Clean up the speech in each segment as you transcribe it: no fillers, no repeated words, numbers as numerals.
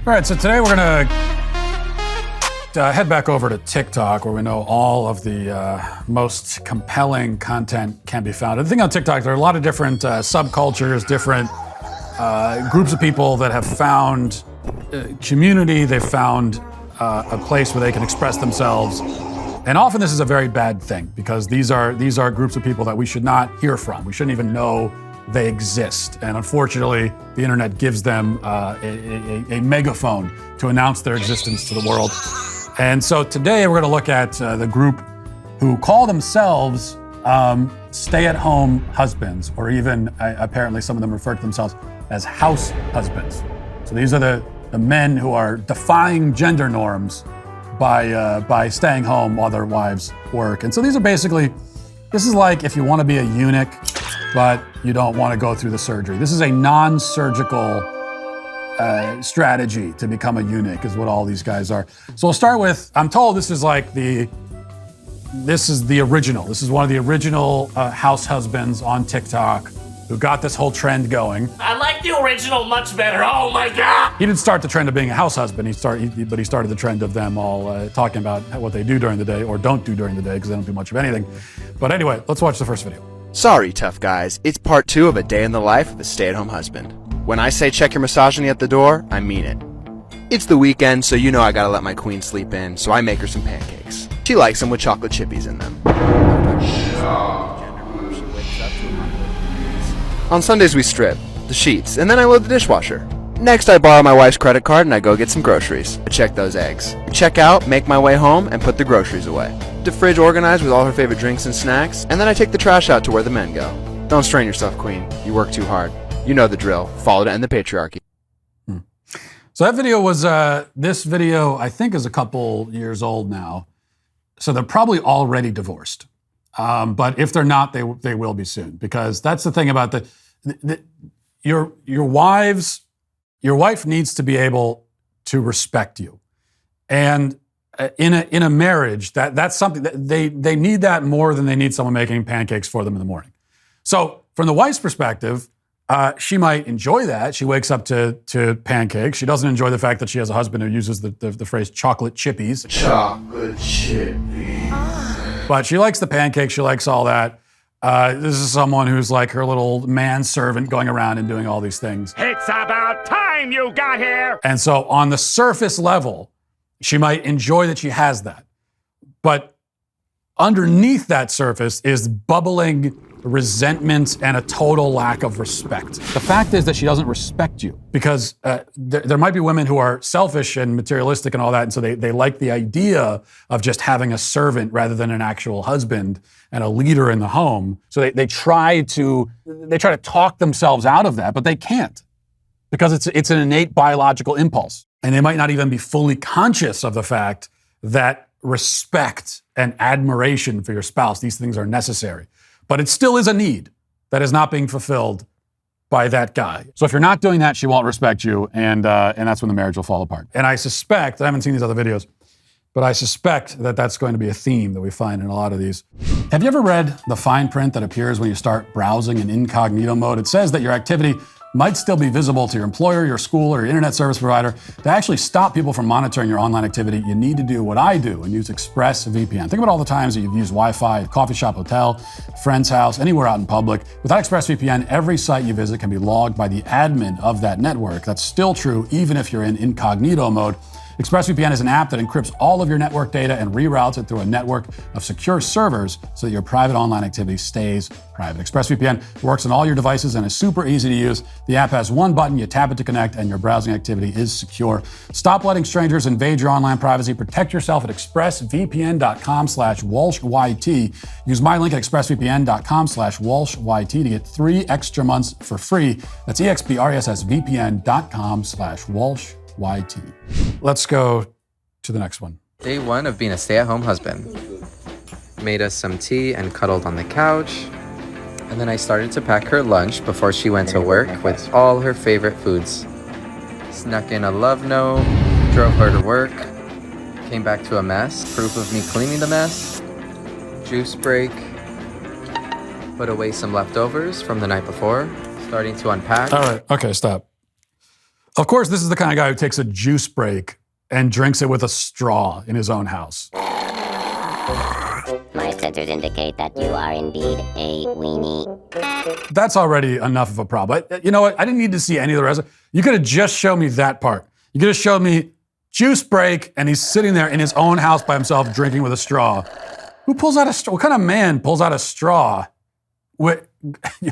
All right, so today we're going to head back over to TikTok, where we know all of the most compelling content can be found. And the thing on TikTok, there are a lot of different subcultures, different groups of people that have found community. They've found a place where they can express themselves. And often this is a very bad thing, because these are groups of people that we should not hear from. We shouldn't even know they exist. And unfortunately, the internet gives them a megaphone to announce their existence to the world. And so today we're going to look at the group who call themselves stay-at-home husbands, or even apparently some of them refer to themselves as house husbands. So these are the men who are defying gender norms by staying home while their wives work. And so these are basically, this is like if you want to be a eunuch, but you don't want to go through the surgery. This is a non-surgical strategy to become a eunuch, is what all these guys are. So we'll start with, I'm told this is the original. This is one of the original house husbands on TikTok who got this whole trend going. I like the original much better. Oh my God! He didn't start the trend of being a house husband. He started the trend of them all talking about what they do during the day or don't do during the day, because they don't do much of anything. But anyway, let's watch the first video. Sorry, tough guys. It's part 2 of a day in the life of a stay-at-home husband. When I say check your misogyny at the door, I mean it. It's the weekend, so you know I gotta let my queen sleep in, so I make her some pancakes. She likes them with chocolate chippies in them. On Sundays we strip, the sheets, and then I load the dishwasher. Next I borrow my wife's credit card and I go get some groceries. I check those eggs. Check out, make my way home, and put the groceries away. The fridge organized with all her favorite drinks and snacks, and then I take the trash out to where the men go. Don't strain yourself, queen. You work too hard. You know the drill. Follow to end the patriarchy. So that video was, this video I think is a couple years old now. So they're probably already divorced. But if they're not, they will be soon, because that's the thing about your wife needs to be able to respect you. And in a marriage, that's something that they need, that more than they need someone making pancakes for them in the morning. So from the wife's perspective, she might enjoy that. She wakes up to pancakes. She doesn't enjoy the fact that she has a husband who uses the phrase chocolate chippies. Chocolate chippies. But she likes the pancakes. She likes all that. This is someone who's like her little manservant going around and doing all these things. It's about time you got here. And so on the surface level, she might enjoy that she has that. But underneath that surface is bubbling resentment and a total lack of respect. The fact is that she doesn't respect you, because there might be women who are selfish and materialistic and all that, and so they like the idea of just having a servant rather than an actual husband and a leader in the home. So they try to talk themselves out of that, but they can't, because it's an innate biological impulse. And they might not even be fully conscious of the fact that respect and admiration for your spouse, these things are necessary. But it still is a need that is not being fulfilled by that guy. So if you're not doing that, she won't respect you, and that's when the marriage will fall apart. And I suspect, I haven't seen these other videos, but I suspect that that's going to be a theme that we find in a lot of these. Have you ever read the fine print that appears when you start browsing in incognito mode? It says that your activity might still be visible to your employer, your school, or your internet service provider. To actually stop people from monitoring your online activity, you need to do what I do and use ExpressVPN. Think about all the times that you've used Wi-Fi at coffee shop, hotel, friend's house, anywhere out in public. Without ExpressVPN, every site you visit can be logged by the admin of that network. That's still true even if you're in incognito mode. ExpressVPN is an app that encrypts all of your network data and reroutes it through a network of secure servers so that your private online activity stays private. ExpressVPN works on all your devices and is super easy to use. The app has one button, you tap it to connect, and your browsing activity is secure. Stop letting strangers invade your online privacy. Protect yourself at expressvpn.com/WalshYT. Use my link at expressvpn.com/WalshYT to get 3 extra months for free. That's expressvpn.com/WalshYT. Let's go to the next one. Day 1 of being a stay-at-home husband. Made us some tea and cuddled on the couch. And then I started to pack her lunch before she went to work with all her favorite foods. Snuck in a love note, drove her to work, came back to a mess, proof of me cleaning the mess, juice break, put away some leftovers from the night before, starting to unpack. All right, okay, stop. Of course, this is the kind of guy who takes a juice break and drinks it with a straw in his own house. My sensors indicate that you are indeed a weenie. That's already enough of a problem. You know what? I didn't need to see any of the rest. You could have just shown me that part. You could have showed me juice break, and he's sitting there in his own house by himself drinking with a straw. Who pulls out a straw? What kind of man pulls out a straw? Do you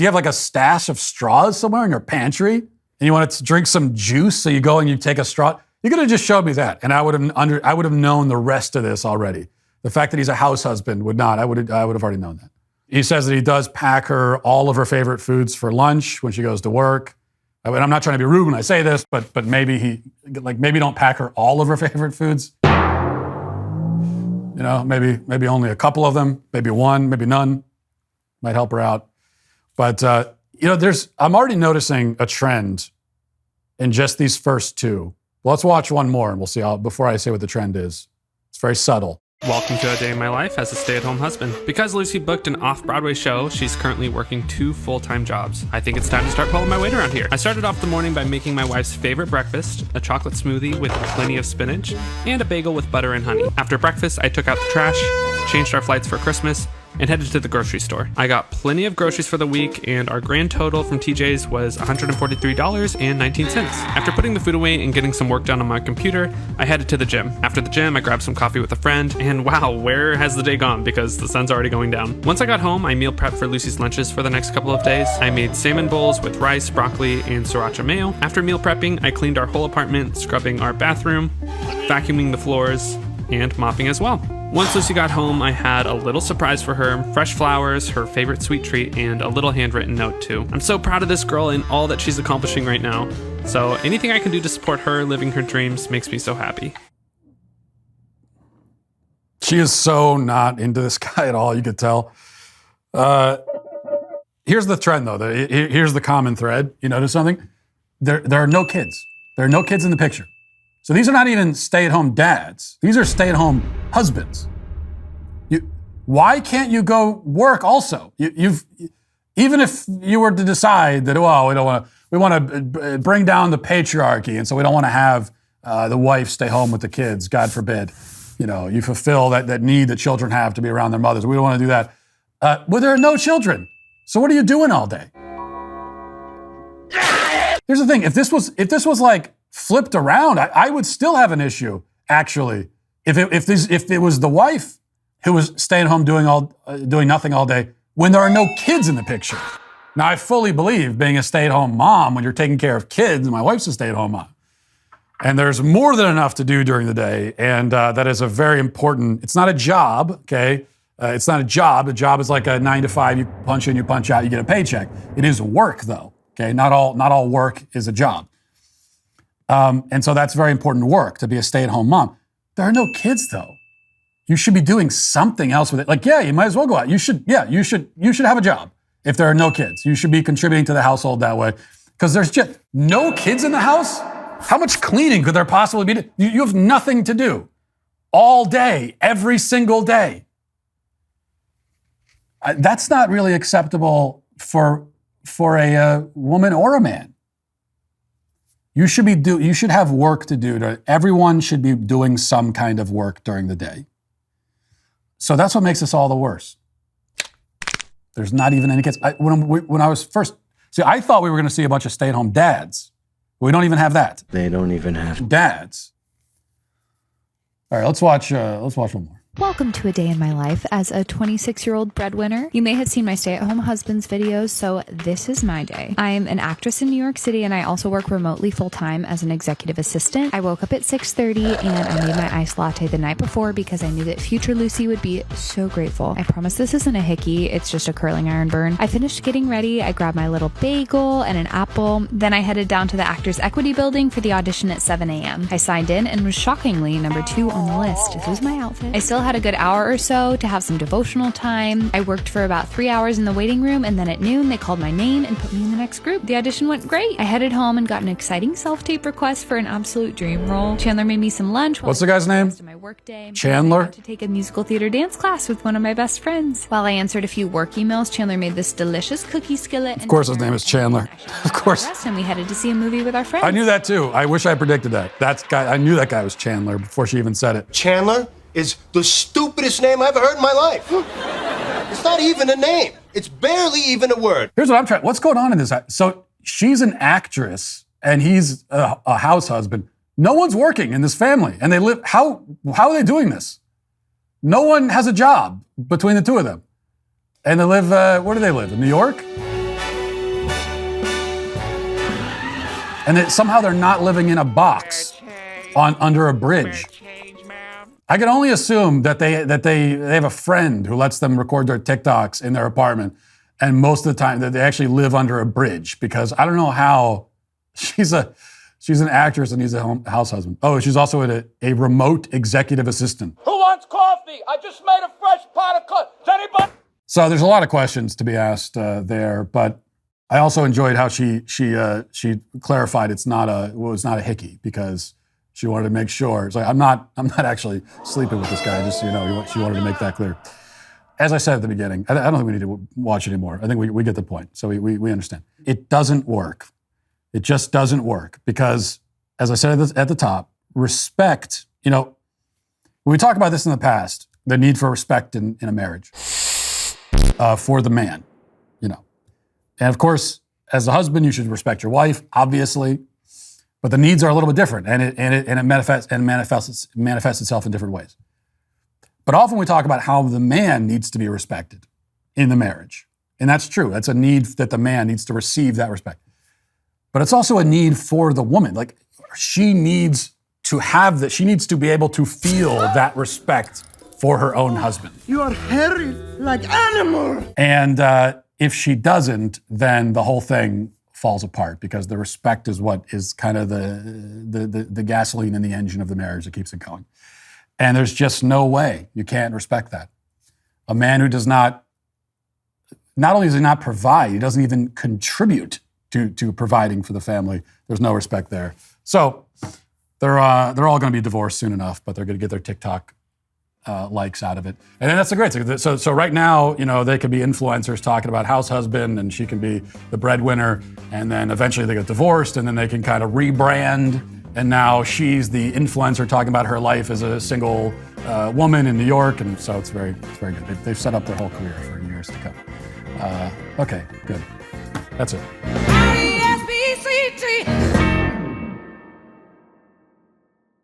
have like a stash of straws somewhere in your pantry? And you want to drink some juice, so you go and you take a straw? You could have just showed me that, and I would have known the rest of this already. The fact that he's a house husband would not. I would have already known that. He says that he does pack her all of her favorite foods for lunch when she goes to work. And I'm not trying to be rude when I say this, but maybe maybe don't pack her all of her favorite foods. You know, maybe only a couple of them, maybe one, maybe none. Might help her out. But you know, I'm already noticing a trend in just these first two. Well, let's watch one more and we'll see before I say what the trend is. It's very subtle. Welcome to A Day in My Life as a stay-at-home husband. Because Lucy booked an off-Broadway show, she's currently working 2 full-time jobs. I think it's time to start pulling my weight around here. I started off the morning by making my wife's favorite breakfast, a chocolate smoothie with plenty of spinach, and a bagel with butter and honey. After breakfast, I took out the trash, changed our flights for Christmas, and headed to the grocery store. I got plenty of groceries for the week, and our grand total from TJ's was $143.19. After putting the food away and getting some work done on my computer, I headed to the gym. After the gym, I grabbed some coffee with a friend, and wow, where has the day gone? Because the sun's already going down. Once I got home, I meal prepped for Lucy's lunches for the next couple of days. I made salmon bowls with rice, broccoli, and sriracha mayo. After meal prepping, I cleaned our whole apartment, scrubbing our bathroom, vacuuming the floors, and mopping as well. Once Lucy got home, I had a little surprise for her, fresh flowers, her favorite sweet treat, and a little handwritten note too. I'm so proud of this girl and all that she's accomplishing right now. So anything I can do to support her living her dreams makes me so happy. She is so not into this guy at all, you could tell. Here's the trend though, here's the common thread. You notice something? There are no kids. There are no kids in the picture. So these are not even stay-at-home dads. These are stay-at-home husbands. Why can't you go work also? Even if you were to decide that, we want to bring down the patriarchy, and so we don't want to have the wife stay home with the kids, God forbid. You know, you fulfill that need that children have to be around their mothers. We don't want to do that. Well, there are no children. So what are you doing all day? Here's the thing. If this was like flipped around, I would still have an issue, actually. If it was the wife who was staying home doing nothing all day when there are no kids in the picture. Now, I fully believe being a stay-at-home mom, when you're taking care of kids, my wife's a stay-at-home mom, and there's more than enough to do during the day, and that is a very important, it's not a job, okay? It's not a job. A job is like a 9 to 5, you punch in, you punch out, you get a paycheck. It is work, though, okay? Not all work is a job. And so that's very important work, to be a stay-at-home mom. There are no kids, though. You should be doing something else with it. Like, yeah, you might as well go out. You should have a job if there are no kids. You should be contributing to the household that way. Because there's just no kids in the house? How much cleaning could there possibly be? You have nothing to do all day, every single day. That's not really acceptable for a woman or a man. You should have work to do. Everyone should be doing some kind of work during the day. So that's what makes this all the worse. There's not even any kids. When I was first, I thought we were going to see a bunch of stay-at-home dads. We don't even have that. They don't even have dads. All right, let's watch one more. Welcome to A Day in My Life as a 26-year-old breadwinner. You may have seen my stay-at-home husband's videos, so this is my day. I'm an actress in New York City, and I also work remotely full-time as an executive assistant. I woke up at 6:30, and I made my iced latte the night before because I knew that future Lucy would be so grateful. I promise this isn't a hickey, it's just a curling iron burn. I finished getting ready, I grabbed my little bagel and an apple, then I headed down to the Actors Equity Building for the audition at 7 a.m. I signed in and was shockingly number 2 on the list. This was my outfit. I still still had a good hour or so to have some devotional time. I worked for about 3 hours in the waiting room, and then at noon, they called my name and put me in the next group. The audition went great. I headed home and got an exciting self-tape request for an absolute dream role. Chandler made me some lunch. What's the guy's name? My work day. Chandler? I got to take a musical theater dance class with one of my best friends. While I answered a few work emails, Chandler made this delicious cookie skillet. Of course his name is Chandler. Of course. And we headed to see a movie with our friends. I knew that too. I wish I predicted that. I knew that guy was Chandler before she even said it. Chandler is the stupidest name I've ever heard in my life. It's not even a name. It's barely even a word. Here's what I'm trying. What's going on in this? So she's an actress and he's a house husband. No one's working in this family, and they live. How are they doing this? No one has a job between the two of them, and they live. Where do they live? In New York. And somehow they're not living in a box under a bridge. I can only assume that they have a friend who lets them record their TikToks in their apartment, and most of the time that they actually live under a bridge, because I don't know how she's an actress and he's a house husband. Oh, she's also a remote executive assistant. Who wants coffee? I just made a fresh pot of coffee. Does anybody? So there's a lot of questions to be asked there, but I also enjoyed how she clarified it was not a hickey, because she wanted to make sure. It's like, I'm not actually sleeping with this guy. Just, she wanted to make that clear. As I said at the beginning, I don't think we need to watch anymore. I think we get the point. So we understand. It doesn't work. It just doesn't work, because, as I said at the top, respect, when we talk about this in the past, the need for respect in a marriage for the man, And of course, as a husband, you should respect your wife, obviously, but the needs are a little bit different, and it manifests itself in different ways. But often we talk about how the man needs to be respected in the marriage, and that's true. That's a need that the man needs to receive that respect. But it's also a need for the woman. Like, she needs to have that. She needs to be able to feel that respect for her own husband. You are hairy like animal. And if she doesn't, then the whole thing falls apart, because the respect is what is kind of the gasoline in the engine of the marriage that keeps it going. And there's just no way you can't respect that. A man who does not only does he not provide, he doesn't even contribute to providing for the family. There's no respect there. So they're all going to be divorced soon enough, but they're going to get their TikTok likes out of it. And then that's the great thing. So right now, they could be influencers talking about house husband, and she can be the breadwinner, and then eventually they get divorced, and then they can kind of rebrand, and now she's the influencer talking about her life as a single woman in New York, and so it's very good. They've set up their whole career for years to come. Okay, good. That's it. ISBCT.